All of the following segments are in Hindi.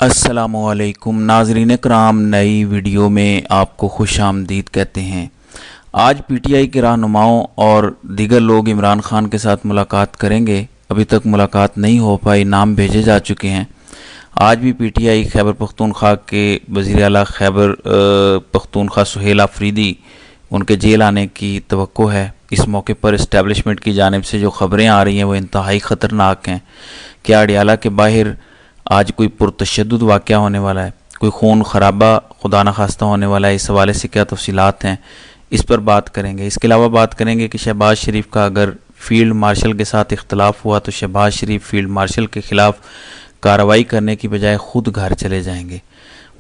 अस्सलामुअलैकुम नाज़रीन कराम, नई वीडियो में आपको खुश आमदीद कहते हैं। आज पीटीआई के रहनुमाओं और दीगर लोग इमरान खान के साथ मुलाकात करेंगे। अभी तक मुलाकात नहीं हो पाई, नाम भेजे जा चुके हैं। आज भी पीटीआई खैबर पख्तूनख्वा के वज़ीर आला खैबर पख्तूनख्वा सुहेल आफरीदी उनके जेल आने की तवक्को है। इस मौके पर इस्टेब्लिशमेंट की जानिब से जो ख़बरें आ रही हैं वो इंतहाई ख़तरनाक हैं। क्या अडियाला के बाहर आज कोई पुरतशद्दुद वाक़या होने वाला है, कोई खून खराबा खुदा न खास्ता होने वाला है? इस हवाले से क्या तफसीलात हैं, इस पर बात करेंगे। इसके अलावा बात करेंगे कि शहबाज शरीफ का अगर फील्ड मार्शल के साथ इख्तलाफ हुआ तो शहबाज शरीफ फील्ड मार्शल के ख़िलाफ़ कार्रवाई करने की बजाय ख़ुद घर चले जाएंगे।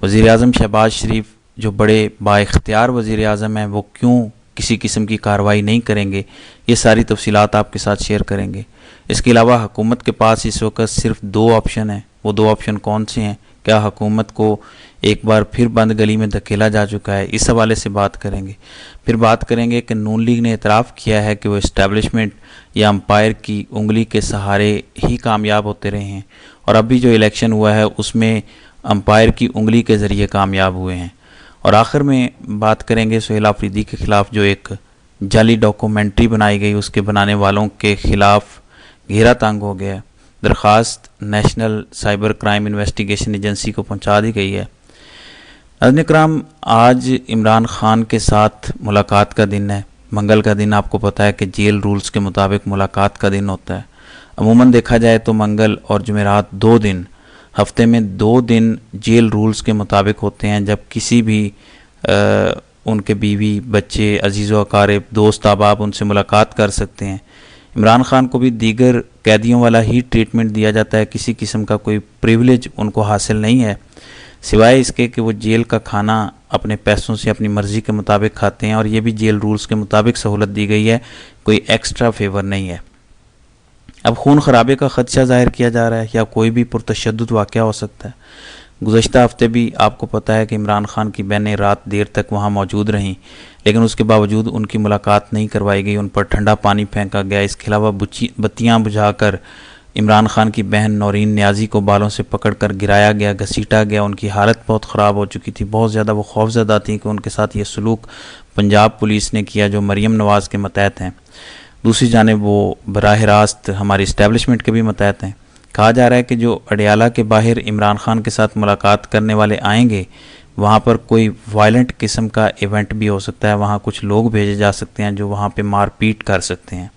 वज़ीर आज़म शहबाज शरीफ जो बड़े बाइख्तियार वज़ीर आज़म हैं, वो क्यों किसी किस्म की कार्रवाई नहीं करेंगे? ये सारी तफसीलात आपके साथ शेयर करेंगे। इसके अलावा हुकूमत के पास इस वक्त सिर्फ दो ऑप्शन हैं। वो दो ऑप्शन कौन से हैं? क्या हुकूमत को एक बार फिर बंद गली में धकेला जा चुका है? इस हवाले से बात करेंगे। फिर बात करेंगे कि नून लीग ने इतराफ़ किया है कि वो इस्टेब्लिशमेंट या अंपायर की उंगली के सहारे ही कामयाब होते रहे हैं, और अभी जो इलेक्शन हुआ है उसमें अंपायर की उंगली के ज़रिए कामयाब हुए हैं। और आखिर में बात करेंगे सुहेल आफरीदी के ख़िलाफ़ जो एक जाली डॉक्यूमेंट्री बनाई गई, उसके बनाने वालों के ख़िलाफ़ घेरा तंग हो गया है। दरख्वास्त national cyber crime investigation agency को पहुंचा दी गई है। नाज़रीन कराम, आज इमरान खान के साथ मुलाकात का दिन है। मंगल का दिन आपको पता है कि जेल रूल्स के मुताबिक मुलाकात का दिन होता है। अमूमन देखा जाए तो मंगल और जुमेरात 2 दिन, हफ्ते में 2 दिन जेल रूल्स के मुताबिक होते हैं, जब किसी भी उनके बीवी, बच्चे, अजीज़ व अकारिब, दोस्त अहबाब उनसे मुलाकात कर सकते हैं। इमरान खान को भी दीगर कैदियों वाला ही ट्रीटमेंट दिया जाता है। किसी किस्म का कोई प्रिविलेज उनको हासिल नहीं है, सिवाय इसके कि वो जेल का खाना अपने पैसों से अपनी मर्ज़ी के मुताबिक खाते हैं, और ये भी जेल रूल्स के मुताबिक सहूलत दी गई है, कोई एक्स्ट्रा फेवर नहीं है। अब खून खराबे का ख़दशा ज़ाहिर किया जा रहा है या कोई भी पुरतशद्दुद वाक़या हो सकता है। गुज़श्ता हफ्ते भी आपको पता है कि इमरान खान की बहनें रात देर तक वहाँ मौजूद रहीं, लेकिन उसके बावजूद उनकी मुलाकात नहीं करवाई गई, उन पर ठंडा पानी फेंका गया। इसके अलावा बत्तियाँ बुझाकर इमरान खान की बहन नौरीन न्याजी को बालों से पकड़कर गिराया गया, घसीटा गया। उनकी हालत बहुत ख़राब हो चुकी थी, बहुत ज़्यादा वो खौफज़दा थी कि उनके साथ ये सलूक पंजाब पुलिस ने किया जो मरीम नवाज़ के मतहत हैं। दूसरी जानिब वो बराह रास्त हमारी इस्टेब्लिशमेंट के भी मतहत हैं। कहा जा रहा है कि जो अडियाला के बाहर इमरान खान के साथ मुलाकात करने वाले आएंगे, वहाँ पर कोई वायलेंट किस्म का इवेंट भी हो सकता है। वहाँ कुछ लोग भेजे जा सकते हैं जो वहाँ पे मारपीट कर सकते हैं।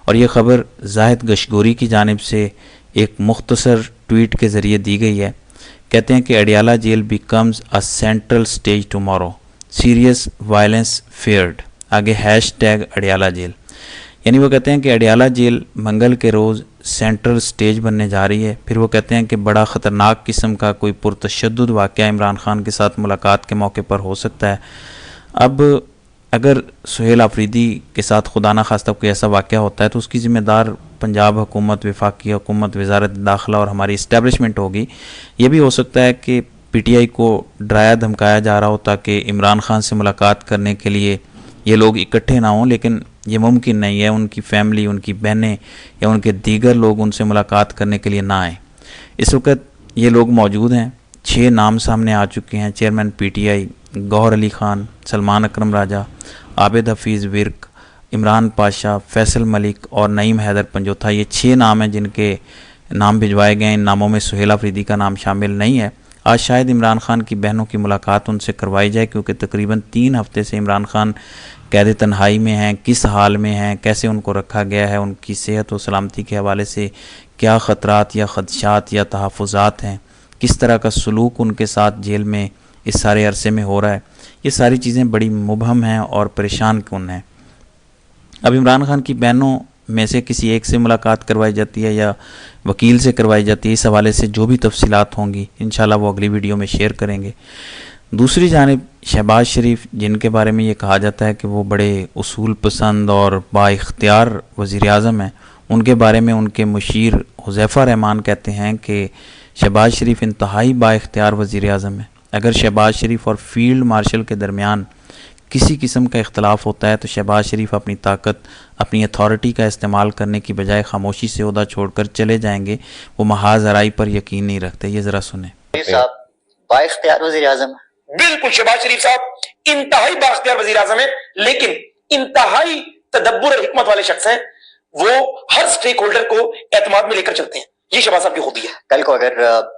और ये ख़बर जाहिद गशगोरी की जानिब से एक मुख्तसर ट्वीट के ज़रिए दी गई है। कहते हैं कि Adiala jail becomes a central stage tomorrow, serious violence feared, आगे हैशटैग अडियाला जेल। यानी वो कहते हैं कि अडियाला जेल मंगल के रोज़ सेंट्रल स्टेज बनने जा रही है। फिर वो कहते हैं कि बड़ा ख़तरनाक किस्म का कोई पुरतशद्दुद वाक़या इमरान खान के साथ मुलाकात के मौके पर हो सकता है। अब अगर सुहेल आफरीदी के साथ खुदा न खास्ता कोई ऐसा वाक़या होता है तो उसकी ज़िम्मेदार पंजाब हुकूमत, वफाकी हुकूमत, वज़ारत दाखिला और हमारी इस्टेब्लिशमेंट होगी। ये भी हो सकता है कि पीटीआई को डराया धमकाया जा रहा हो ताकि इमरान खान से मुलाकात करने के लिए ये लोग इकट्ठे ना हों, लेकिन ये मुमकिन नहीं है। उनकी फैमिली, उनकी बहनें या उनके दीगर लोग उनसे मुलाकात करने के लिए ना आए। इस वक्त ये लोग मौजूद हैं। 6 नाम सामने आ चुके हैं। चेयरमैन पीटीआई गौहर अली खान, सलमान अकरम राजा, आबिद हफीज़ विर्क, इमरान पाशा, फैसल मलिक और नईम हैदर पंजोथा, ये 6 नाम हैं जिनके नाम भिजवाए गए। इन नामों में सुहेल आफरीदी का नाम शामिल नहीं है। आज शायद इमरान खान की बहनों की मुलाकात उनसे करवाई जाए, क्योंकि तकरीबन 3 हफ्ते से इमरान खान कैद तन्हाई में हैं, किस हाल में हैं, कैसे उनको रखा गया है, उनकी सेहत और सलामती के हवाले से क्या ख़तरात या ख़दशात या तहफ़्फ़ुज़ात हैं, किस तरह का सलूक उनके साथ जेल में इस सारे अरसे में हो रहा है, ये सारी चीज़ें बड़ी मुबहम हैं और परेशान कन हैं। अब इमरान खान की बहनों में से किसी एक से मुलाकात करवाई जाती है या वकील से करवाई जाती है, इस हवाले से जो भी तफसीलात होंगी इंशाल्लाह वो अगली वीडियो में शेयर करेंगे। दूसरी जानिब शहबाज शरीफ, जिनके बारे में ये कहा जाता है कि वो बड़े उसूल पसंद और बाइख्तियार वज़ीर आज़म हैं, उनके बारे में उनके मुशीर हुज़ैफ़ा रहमान कहते हैं कि शहबाज शरीफ इंतहाई बाइख्तियार वज़ीर आज़म है। अगर शहबाज शरीफ और फील्ड मार्शल के दरमियान किसी किस्म का इख्तलाफ होता है तो शहबाज शरीफ अपनी ताकत, अपनी अथॉरिटी का इस्तेमाल करने की बजाय खामोशी से ओहदा छोड़कर चले जाएंगे। वो महाज आराई पर यकीन नहीं रखते। ये ज़रा सुने। साहब बाइख्तियार वज़ीर आज़म, बिल्कुल शहबाज शरीफ साहब इंतहाई बाइख्तियार वज़ीर आज़म है, लेकिन इंतहाई तदब्बुर और हिकमत वाले शख्स हैं। वो हर स्टेक होल्डर को एतमाद में लेकर चलते हैं। ये शहबाज साहब की खूबी है। कल को अगर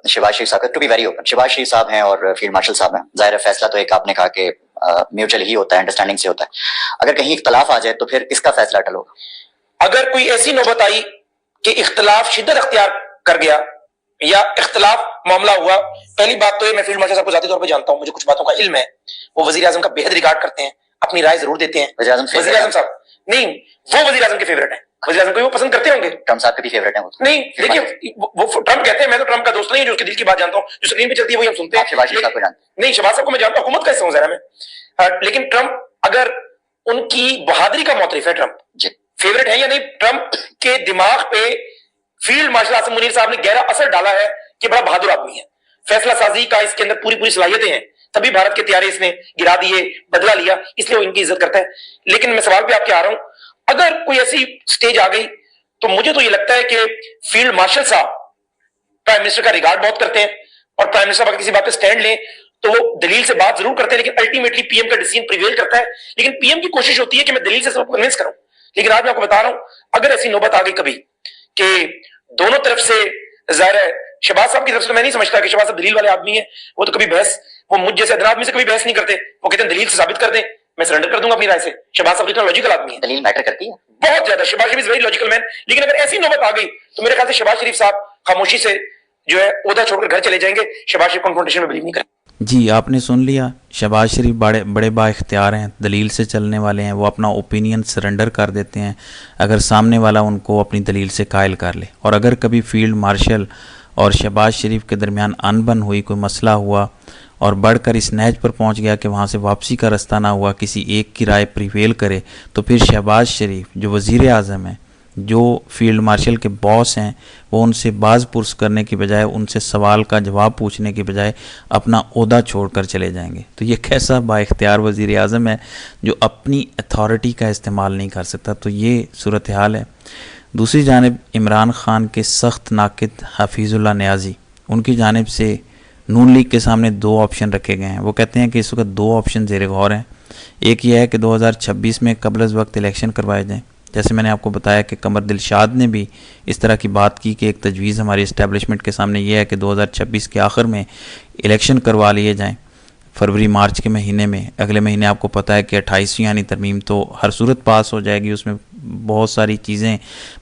शहबाज शरीफ साहब, to be very open, Shahbaz Sharif साहब हैं और फील्ड मार्शल साहब हैं, जाहिर है फैसला तो एक आपने कहा कि म्यूचुअल ही होता है, अंडरस्टैंडिंग से होता है। अगर कहीं इख्तलाफ आ जाए तो फिर किसका फैसला टल होगा? अगर कोई ऐसी नौबत आई कि इख्तलाफ शिद्दत अख्तियार कर गया या इख्तलाफ मामला हुआ, पहली बात तो ये, मैं फील्ड मार्शल साहब को जाती तौर पर जानता हूं, मुझे कुछ बातों का इल्म है। वो वजीर आजम का बेहद रिगार्ड करते हैं, अपनी राय जरूर देते हैं। वजीर आजम साहब नहीं, वो वजीर आजम के फेवरेट है। वजीर आजम को वो पसंद करते होंगे। ट्रम्प साहब के भी फेवरेट है वो। नहीं देखिए, वो ट्रम्प कहते हैं, मैं तो ट्रम्प का दोस्त नहीं, जो उसके दिल की बात जानता हूँ, जो स्क्रीन पे चलती है वही हम सुनते हैं। शहबाज साहब को जानते नहीं, शहबाज साहब को मैं जानता हूँ, हुकूमत का हिस्सा हूं जरा मैं। लेकिन ट्रम्प, अगर उनकी बहादुरी का मोतरिफ है, ट्रम्प फेवरेट है या नहीं, ट्रम्प के दिमाग पे फील्ड मार्शल आसिम मुनीर साहब ने गहरा असर डाला है कि बड़ा बहादुर आदमी है, फैसला साजी का इसके अंदर पूरी पूरी सलाहियतें हैं, तभी भारत के त्यारे इसने गिरा दिए, बदला लिया, इसलिए वो इनकी इज्जत करता है। लेकिन मैं सवाल पे आपके आ रहा हूं, अगर कोई ऐसी स्टेज आ गई तो मुझे तो ये लगता है कि फील्ड मार्शल साहब प्राइम मिनिस्टर का रिगार्ड बहुत करते हैं, और प्राइम मिनिस्टर अगर किसी बात पे स्टैंड लें तो वो दलील से बात जरूर करते हैं, लेकिन अल्टीमेटली पीएम का डिसीजन प्रिवेल करता है। लेकिन पीएम की कोशिश होती है कि मैं दलील से सबको कन्विंस करूं। लेकिन आज मैं आपको बता रहा हूं, अगर ऐसी नौबत आ गई कभी कि दोनों तरफ से, जाहिर है शहबाज साहब की तरफ से तो मैं नहीं समझता कि शहबाज साहब दलील वाले आदमी है, वो तो कभी बहस, वो मुझ जैसे अदना आदमी से कभी बहस नहीं करते, वो कहते हैं दलील से साबित कर दें, मैं सरेंडर कर दूंगा अपनी राय से। शहबाज साहब इतना लॉजिकल आदमी है, दलील मैटर करती है बहुत ज्यादा। शहबाज शरीफ इज वेरी लॉजिकल मैन। लेकिन अगर ऐसी नौबत आ गई तो मेरे ख्याल से शहबाज शरीफ साहब खामोशी से जो है ओहदा छोड़कर घर चले जाएंगे। शहबाज शरीफ कॉन्फ्रंटेशन में बिलीव नहीं करेंगे। जी, आपने सुन लिया, शहबाज शरीफ बड़े बड़े बाइख्तियार हैं, दलील से चलने वाले हैं। वो अपना ओपिनियन सरेंडर कर देते हैं अगर सामने वाला उनको अपनी दलील से कायल कर ले। और अगर कभी फील्ड मार्शल और शहबाज शरीफ के दरमियान अनबन हुई, कोई मसला हुआ और बढ़कर इस नहज पर पहुंच गया कि वहां से वापसी का रास्ता ना हुआ, किसी एक की राय प्रिवेल करे, तो फिर शहबाज शरीफ जो वज़ीर आज़म हैं, जो फील्ड मार्शल के बॉस हैं, वो उनसे बाज पुरस करने की बजाय, उनसे सवाल का जवाब पूछने की बजाय अपना ओहदा छोड़कर चले जाएंगे। तो ये कैसा बाइख्तियार वज़ीर आज़म है जो अपनी अथॉरिटी का इस्तेमाल नहीं कर सकता। तो ये सूरत हाल है। दूसरी जानिब इमरान ख़ान के सख्त नाकिद हफीज़ुल्लाह नियाज़ी, उनकी जानिब से नून लीग के सामने दो ऑप्शन रखे गए हैं। वो कहते हैं कि इस वक्त दो ऑप्शन ज़ेर गौर हैं। एक ये है कि 2026 में कबल अज़ वक्त इलेक्शन करवाए जाएँ। जैसे मैंने आपको बताया कि कमर दिलशाद ने भी इस तरह की बात की कि एक तजवीज़ हमारी इस्टेब्लिशमेंट के सामने ये है कि 2026 के आखिर में इलेक्शन करवा लिए जाएँ, फरवरी मार्च के महीने में। अगले महीने आपको पता है कि 28वीं यानी तरमीम तो हर सूरत पास हो जाएगी, उसमें बहुत सारी चीज़ें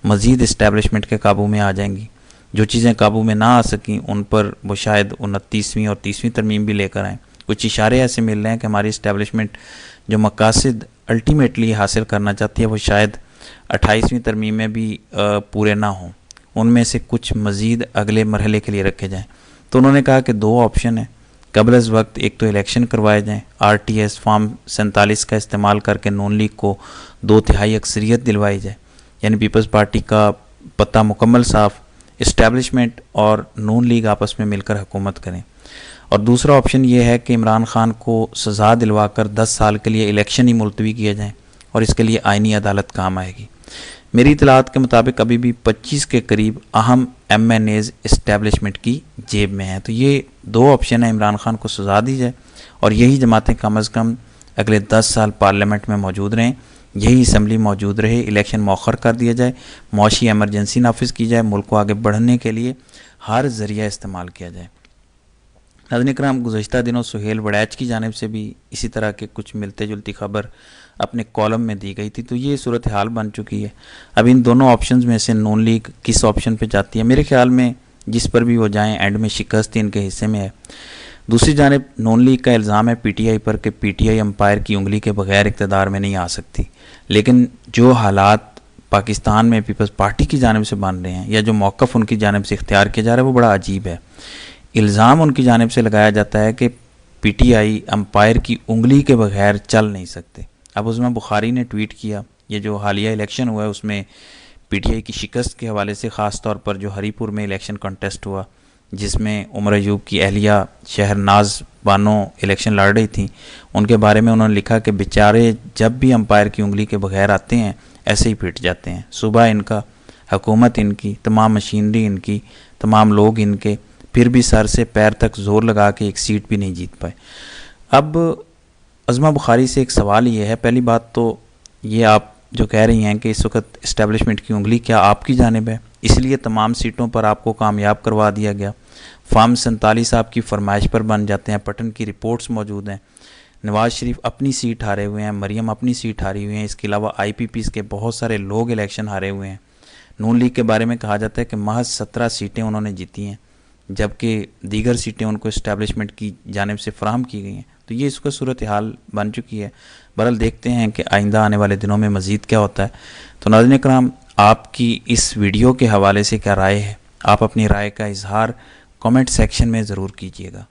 मज़ीद इस्टेब्लिशमेंट के काबू में आ जाएंगी। जो चीज़ें काबू में ना आ सकें उन पर वो शायद 29वीं और 30वीं तरमीम भी लेकर आएँ। कुछ इशारे ऐसे मिल रहे हैं कि हमारी इस्टेब्लिशमेंट जो मकासद अल्टीमेटली हासिल करना चाहती है वो शायद 28वीं तरमीम में भी पूरे ना हों, उनमें से कुछ मज़ीद अगले मरहले के लिए रखे जाएँ। तो उन्होंने कहा कि दो ऑप्शन है कबल अज़ वक्त, एक तो इलेक्शन करवाए जाएँ, RTS फॉर्म 47 का इस्तेमाल करके नून लीग को 2/3 अक्सरियत दिलवाई जाए, यानी पीपल्स पार्टी का पत्ता मुकम्मल साफ, इस्टेब्लिशमेंट और नून लीग आपस में मिलकर हुकूमत करें। और दूसरा ऑप्शन ये है कि इमरान ख़ान को सज़ा दिलवाकर 10 साल के लिए इलेक्शन ही मुलतवी किया जाए, और इसके लिए आइनी अदालत काम आएगी। मेरी इतलात के मुताबिक अभी भी 25 के करीब अहम MNAs इस्टेब्लिशमेंट की जेब में हैं। तो ये दो ऑप्शन है, इमरान ख़ान को सज़ा दी जाए और यही जमातें कम अज़ कम अगले 10 साल पार्लियामेंट में मौजूद रहें, यही असम्बली मौजूद रहे, इलेक्शन मौखर कर दिया जाए, मौशी एमरजेंसी नाफिज की जाए, मुल्क को आगे बढ़ने के लिए हर ज़रिया इस्तेमाल किया जाए। नाज़रीन इकराम, गुज़श्ता दिनों सुहेल वड़ैच की जानिब से भी इसी तरह के कुछ मिलते जुलती खबर अपने कॉलम में दी गई थी। तो ये सूरत हाल बन चुकी है। अब इन दोनों ऑप्शंस में से नून लीग किस ऑप्शन पे जाती है? मेरे ख्याल में जिस पर भी वो जाएं एंड में शिकस्त इनके हिस्से में है। दूसरी जानिब नून लीग का इल्ज़ाम है PTI पर कि PTI अंपायर की उंगली के बगैर इक़्तिदार में नहीं आ सकती। लेकिन जो हालात पाकिस्तान में पीपल्स पार्टी की जानिब से बन रहे हैं या जो मौक़िफ़ उनकी जानिब से इख्तियार किया जा रहा है वो बड़ा अजीब है। इल्ज़ाम उनकी जानिब से लगाया जाता है कि PTI अंपायर की उंगली के बगैर चल नहीं सकते। अब उसमें बुखारी ने ट्वीट किया, ये जो हालिया इलेक्शन हुआ है उसमें PTI की शिकस्त के हवाले से, ख़ास तौर पर जो हरीपुर में इलेक्शन कॉन्टेस्ट हुआ जिसमें उमर अयूब की अहलिया शहरनाज बानो इलेक्शन लड़ रही थी, उनके बारे में उन्होंने लिखा कि बेचारे जब भी अंपायर की उंगली के बगैर आते हैं ऐसे ही पिट जाते हैं। सुबह इनका, हुकूमत इनकी, तमाम मशीनरी इनकी, तमाम लोग इनके, फिर भी सर से पैर तक जोर लगा के एक सीट भी नहीं जीत पाए। अब अज़मा बुखारी से एक सवाल ये है, पहली बात तो ये आप जो कह रही हैं कि इस वक्त इस्टेब्लिशमेंट की उंगली क्या आपकी जानिब है, इसलिए तमाम सीटों पर आपको कामयाब करवा दिया गया। फार्म 47 आपकी फरमाइश पर बन जाते हैं, पटन की रिपोर्ट्स मौजूद हैं, नवाज़ शरीफ अपनी सीट हारे हुए हैं, मरीम अपनी सीट हारी हुई हैं, इसके अलावा IPPs के बहुत सारे लोग इलेक्शन हारे हुए हैं। नून लीग के बारे में कहा जाता है कि महज 17 सीटें उन्होंने जीती हैं, जबकि दीगर सीटें उनको इस्टेब्लिशमेंट की जानिब से फ़राहम की गई हैं। तो ये इसका सूरत हाल बन चुकी है। बहरहाल देखते हैं कि आइंदा आने वाले दिनों में मज़ीद क्या होता है। तो नाज़रीन इकराम, आपकी इस वीडियो के हवाले से क्या राय है? आप अपनी राय का इजहार कमेंट सेक्शन में ज़रूर कीजिएगा।